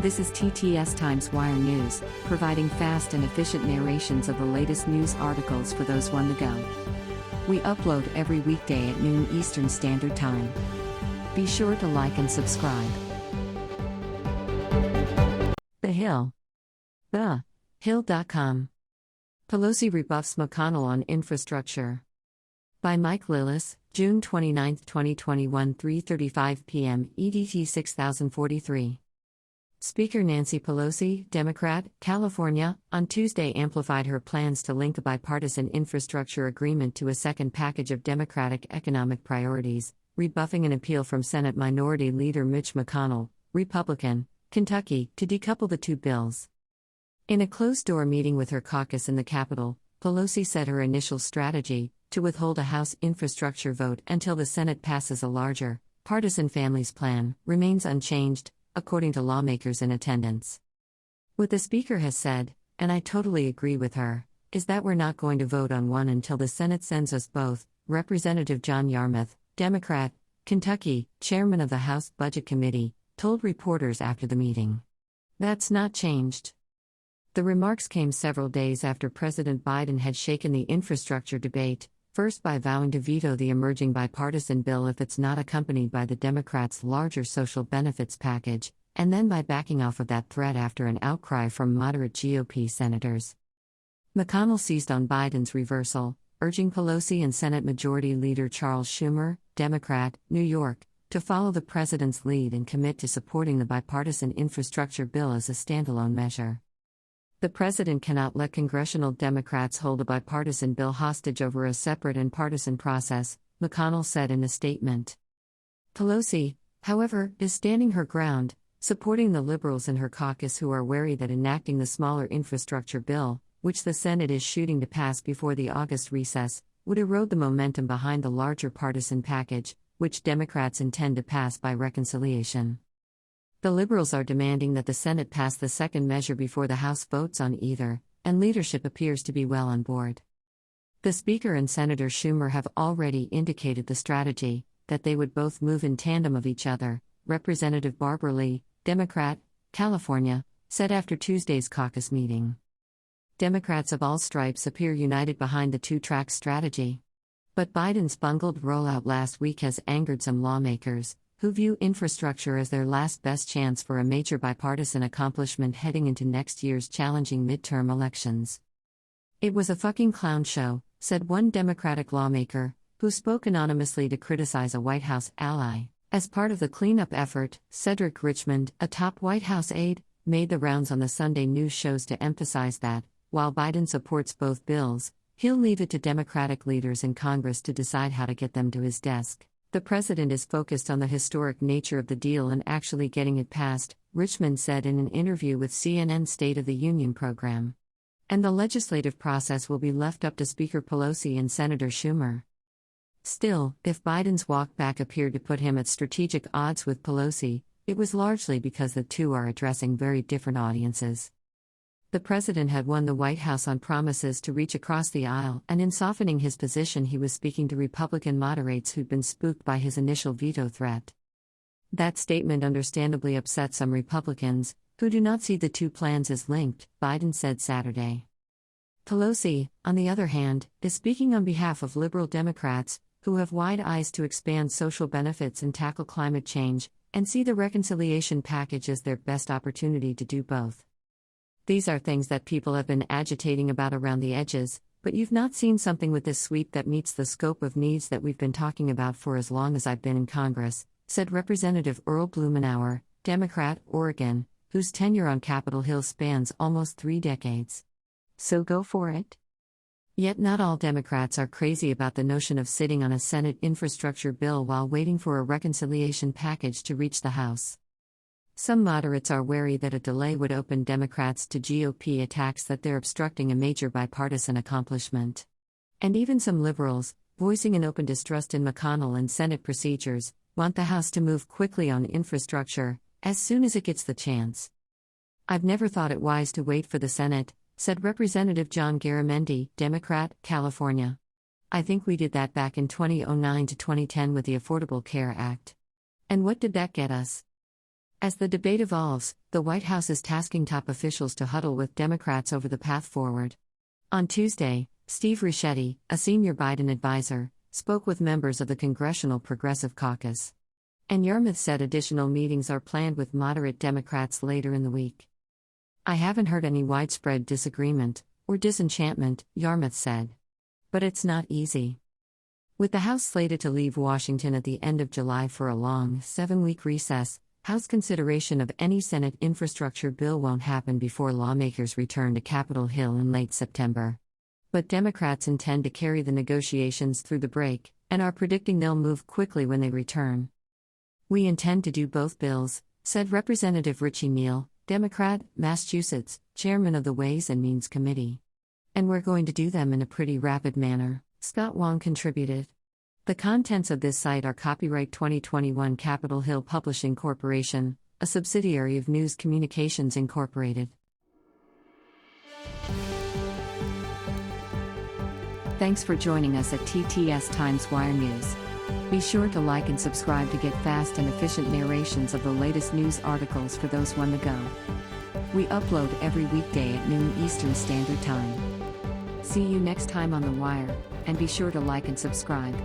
This is TTS Times Wire News, providing fast and efficient narrations of the latest news articles for those on the go. We upload every weekday at noon Eastern Standard Time. Be sure to like and subscribe. The Hill. TheHill.com. Pelosi rebuffs McConnell on infrastructure. By Mike Lillis, June 29, 2021, 3:35 p.m. EDT 6043. Speaker Nancy Pelosi, Democrat, California, on Tuesday amplified her plans to link a bipartisan infrastructure agreement to a second package of Democratic economic priorities, rebuffing an appeal from Senate Minority Leader Mitch McConnell, Republican, Kentucky, to decouple the two bills. In a closed-door meeting with her caucus in the Capitol, Pelosi said her initial strategy, to withhold a House infrastructure vote until the Senate passes a larger, partisan families plan, remains unchanged, according to lawmakers in attendance. What the Speaker has said, and I totally agree with her, is that we're not going to vote on one until the Senate sends us both, Representative John Yarmuth, Democrat, Kentucky, chairman of the House Budget Committee, told reporters after the meeting. That's not changed. The remarks came several days after President Biden had shaken the infrastructure debate, first by vowing to veto the emerging bipartisan bill if it's not accompanied by the Democrats' larger social benefits package, and then by backing off of that threat after an outcry from moderate GOP senators. McConnell seized on Biden's reversal, urging Pelosi and Senate Majority Leader Charles Schumer, Democrat, New York, to follow the president's lead and commit to supporting the bipartisan infrastructure bill as a standalone measure. The president cannot let congressional Democrats hold a bipartisan bill hostage over a separate and partisan process, McConnell said in a statement. Pelosi, however, is standing her ground, supporting the liberals in her caucus who are wary that enacting the smaller infrastructure bill, which the Senate is shooting to pass before the August recess, would erode the momentum behind the larger partisan package, which Democrats intend to pass by reconciliation. The liberals are demanding that the Senate pass the second measure before the House votes on either, and leadership appears to be well on board. The Speaker and Senator Schumer have already indicated the strategy, that they would both move in tandem of each other, Representative Barbara Lee, Democrat, California, said after Tuesday's caucus meeting. Democrats of all stripes appear united behind the two-track strategy. But Biden's bungled rollout last week has angered some lawmakers, who view infrastructure as their last best chance for a major bipartisan accomplishment heading into next year's challenging midterm elections. It was a fucking clown show, said one Democratic lawmaker, who spoke anonymously to criticize a White House ally. As part of the cleanup effort, Cedric Richmond, a top White House aide, made the rounds on the Sunday news shows to emphasize that, while Biden supports both bills, he'll leave it to Democratic leaders in Congress to decide how to get them to his desk. The president is focused on the historic nature of the deal and actually getting it passed, Richmond said in an interview with CNN's State of the Union program. And the legislative process will be left up to Speaker Pelosi and Senator Schumer. Still, if Biden's walk back appeared to put him at strategic odds with Pelosi, it was largely because the two are addressing very different audiences. The president had won the White House on promises to reach across the aisle, and in softening his position he was speaking to Republican moderates who'd been spooked by his initial veto threat. That statement understandably upset some Republicans, who do not see the two plans as linked, Biden said Saturday. Pelosi, on the other hand, is speaking on behalf of liberal Democrats, who have wide eyes to expand social benefits and tackle climate change, and see the reconciliation package as their best opportunity to do both. These are things that people have been agitating about around the edges, but you've not seen something with this sweep that meets the scope of needs that we've been talking about for as long as I've been in Congress, said Representative Earl Blumenauer, Democrat, Oregon, whose tenure on Capitol Hill spans almost 3 decades. So go for it. Yet not all Democrats are crazy about the notion of sitting on a Senate infrastructure bill while waiting for a reconciliation package to reach the House. Some moderates are wary that a delay would open Democrats to GOP attacks that they're obstructing a major bipartisan accomplishment. And even some liberals, voicing an open distrust in McConnell and Senate procedures, want the House to move quickly on infrastructure, as soon as it gets the chance. I've never thought it wise to wait for the Senate, said Representative John Garamendi, Democrat, California. I think we did that back in 2009 to 2010 with the Affordable Care Act. And what did that get us? As the debate evolves, the White House is tasking top officials to huddle with Democrats over the path forward. On Tuesday, Steve Ricchetti, a senior Biden advisor, spoke with members of the Congressional Progressive Caucus. And Yarmouth said additional meetings are planned with moderate Democrats later in the week. "I haven't heard any widespread disagreement or disenchantment," Yarmouth said. "But it's not easy." With the House slated to leave Washington at the end of July for a long, 7-week recess, House consideration of any Senate infrastructure bill won't happen before lawmakers return to Capitol Hill in late September. But Democrats intend to carry the negotiations through the break, and are predicting they'll move quickly when they return. "We intend to do both bills," said Representative Richie Neal, Democrat, Massachusetts, chairman of the Ways and Means Committee. "And we're going to do them in a pretty rapid manner," Scott Wong contributed. The contents of this site are copyright 2021 Capitol Hill Publishing Corporation, a subsidiary of News Communications Incorporated. Thanks for joining us at TTS Times Wire News. Be sure to like and subscribe to get fast and efficient narrations of the latest news articles for those on the go. We upload every weekday at noon Eastern Standard Time. See you next time on The Wire, and be sure to like and subscribe.